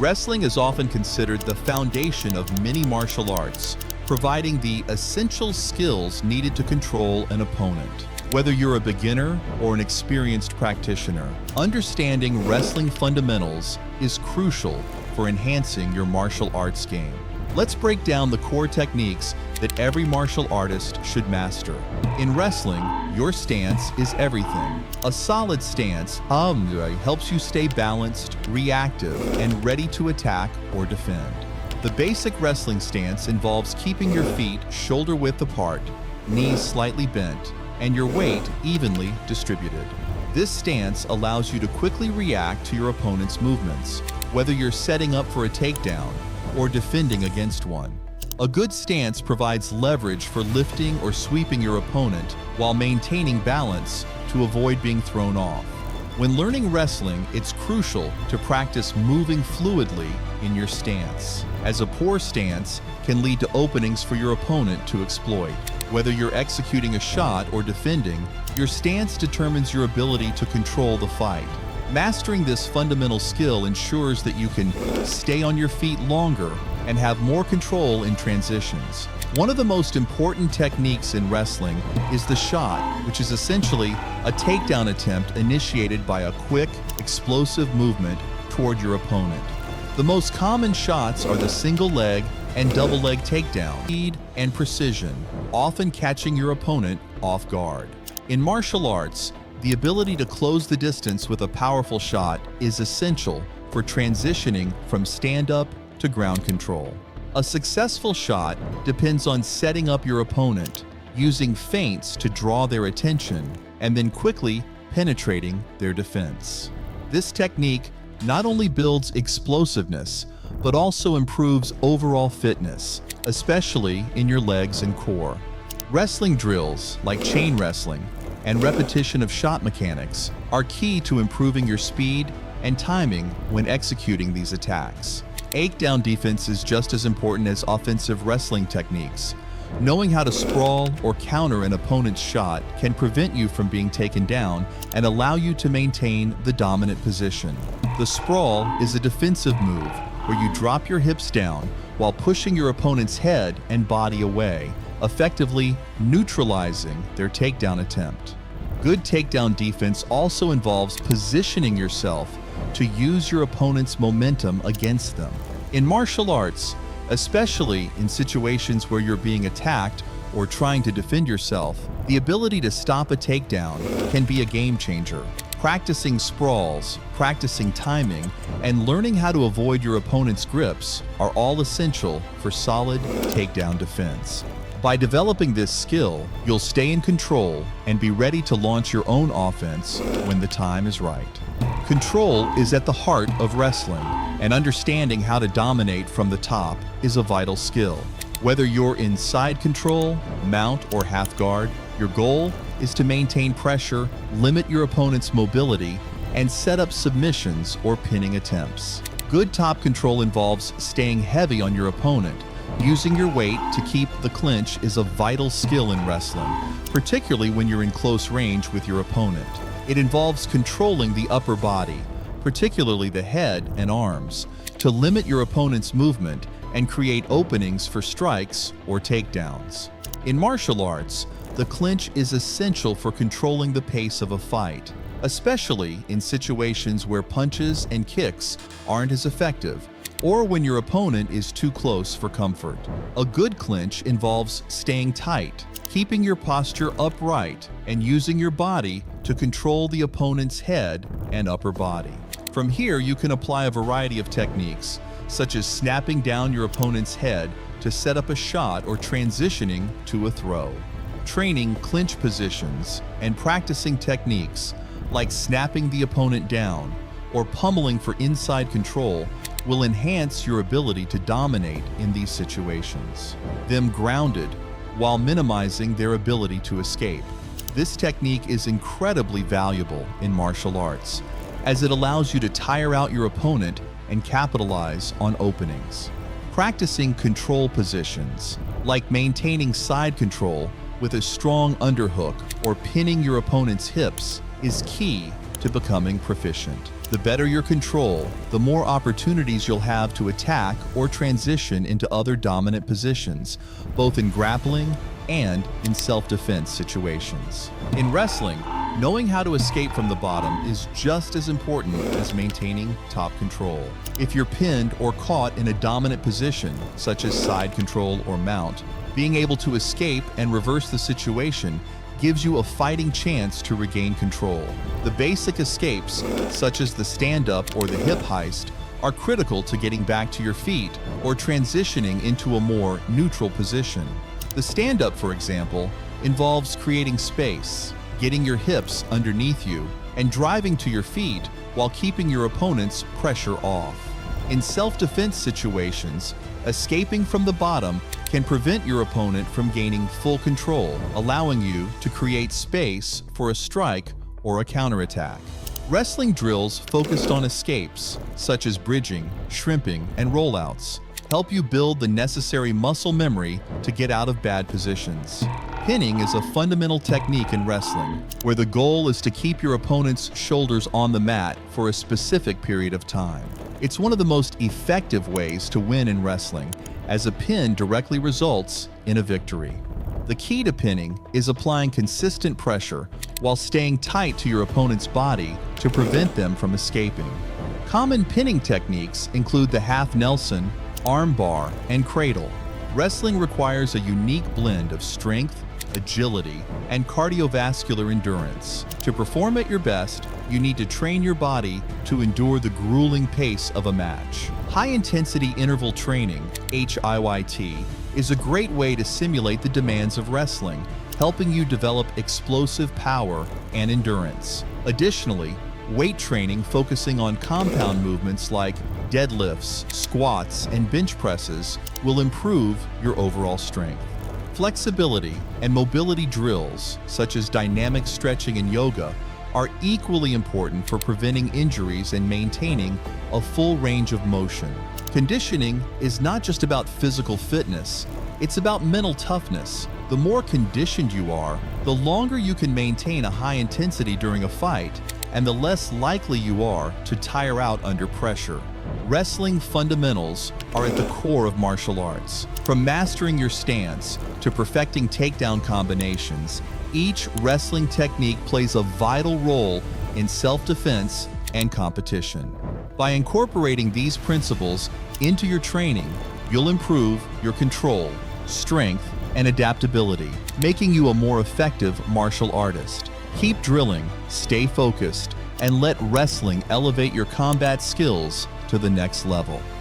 Wrestling is often considered the foundation of many martial arts, providing the essential skills needed to control an opponent. Whether you're a beginner or an experienced practitioner, understanding wrestling fundamentals is crucial for enhancing your martial arts game. Let's break down the core techniques that every martial artist should master. In wrestling, your stance is everything. A solid stance helps you stay balanced, reactive, and ready to attack or defend. The basic wrestling stance involves keeping your feet shoulder-width apart, knees slightly bent, and your weight evenly distributed. This stance allows you to quickly react to your opponent's movements, whether you're setting up for a takedown or defending against one. A good stance provides leverage for lifting or sweeping your opponent while maintaining balance to avoid being thrown off. When learning wrestling, it's crucial to practice moving fluidly in your stance, as a poor stance can lead to openings for your opponent to exploit. Whether you're executing a shot or defending, your stance determines your ability to control the fight. Mastering this fundamental skill ensures that you can stay on your feet longer and have more control in transitions. One of the most important techniques in wrestling is the shot, which is essentially a takedown attempt initiated by a quick, explosive movement toward your opponent. The most common shots are the single leg and double leg takedown, speed and precision, often catching your opponent off guard. In martial arts, the ability to close the distance with a powerful shot is essential for transitioning from stand-up to ground control. A successful shot depends on setting up your opponent, using feints to draw their attention, and then quickly penetrating their defense. This technique not only builds explosiveness, but also improves overall fitness, especially in your legs and core. Wrestling drills, like chain wrestling, and repetition of shot mechanics are key to improving your speed and timing when executing these attacks. Takedown defense is just as important as offensive wrestling techniques. Knowing how to sprawl or counter an opponent's shot can prevent you from being taken down and allow you to maintain the dominant position. The sprawl is a defensive move where you drop your hips down while pushing your opponent's head and body away, effectively neutralizing their takedown attempt. Good takedown defense also involves positioning yourself to use your opponent's momentum against them. In martial arts, especially in situations where you're being attacked or trying to defend yourself, the ability to stop a takedown can be a game changer. Practicing sprawls, practicing timing, and learning how to avoid your opponent's grips are all essential for solid takedown defense. By developing this skill, you'll stay in control and be ready to launch your own offense when the time is right. Control is at the heart of wrestling, and understanding how to dominate from the top is a vital skill. Whether you're in side control, mount, or half guard, your goal is to maintain pressure, limit your opponent's mobility, and set up submissions or pinning attempts. Good top control involves staying heavy on your opponent. Using your weight to keep the clinch is a vital skill in wrestling, particularly when you're in close range with your opponent. It involves controlling the upper body, particularly the head and arms, to limit your opponent's movement and create openings for strikes or takedowns. In martial arts, the clinch is essential for controlling the pace of a fight, especially in situations where punches and kicks aren't as effective, or when your opponent is too close for comfort. A good clinch involves staying tight, keeping your posture upright, and using your body to control the opponent's head and upper body. From here, you can apply a variety of techniques, such as snapping down your opponent's head to set up a shot or transitioning to a throw. Training clinch positions and practicing techniques like snapping the opponent down or pummeling for inside control will enhance your ability to dominate in these situations. Them grounded while minimizing their ability to escape. This technique is incredibly valuable in martial arts, as it allows you to tire out your opponent and capitalize on openings. Practicing control positions, like maintaining side control with a strong underhook or pinning your opponent's hips, is key to becoming proficient. The better your control, the more opportunities you'll have to attack or transition into other dominant positions, both in grappling and in self-defense situations. In wrestling, knowing how to escape from the bottom is just as important as maintaining top control. If you're pinned or caught in a dominant position, such as side control or mount, being able to escape and reverse the situation gives you a fighting chance to regain control. The basic escapes, such as the stand-up or the hip heist, are critical to getting back to your feet or transitioning into a more neutral position. The stand-up, for example, involves creating space, getting your hips underneath you, and driving to your feet while keeping your opponent's pressure off. In self-defense situations, escaping from the bottom can prevent your opponent from gaining full control, allowing you to create space for a strike or a counterattack. Wrestling drills focused on escapes, such as bridging, shrimping, and rollouts, help you build the necessary muscle memory to get out of bad positions. Pinning is a fundamental technique in wrestling, where the goal is to keep your opponent's shoulders on the mat for a specific period of time. It's one of the most effective ways to win in wrestling, as a pin directly results in a victory. The key to pinning is applying consistent pressure while staying tight to your opponent's body to prevent them from escaping. Common pinning techniques include the half Nelson, arm bar, and cradle. Wrestling requires a unique blend of strength, agility, and cardiovascular endurance. To perform at your best, you need to train your body to endure the grueling pace of a match. High-intensity interval training, HIIT, is a great way to simulate the demands of wrestling, helping you develop explosive power and endurance. Additionally, weight training focusing on compound movements like deadlifts, squats, and bench presses will improve your overall strength. Flexibility and mobility drills, such as dynamic stretching and yoga, are equally important for preventing injuries and maintaining a full range of motion. Conditioning is not just about physical fitness, it's about mental toughness. The more conditioned you are, the longer you can maintain a high intensity during a fight, and the less likely you are to tire out under pressure. Wrestling fundamentals are at the core of martial arts. From mastering your stance to perfecting takedown combinations, each wrestling technique plays a vital role in self-defense and competition. By incorporating these principles into your training, you'll improve your control, strength, and adaptability, making you a more effective martial artist. Keep drilling, stay focused, and let wrestling elevate your combat skills to the next level.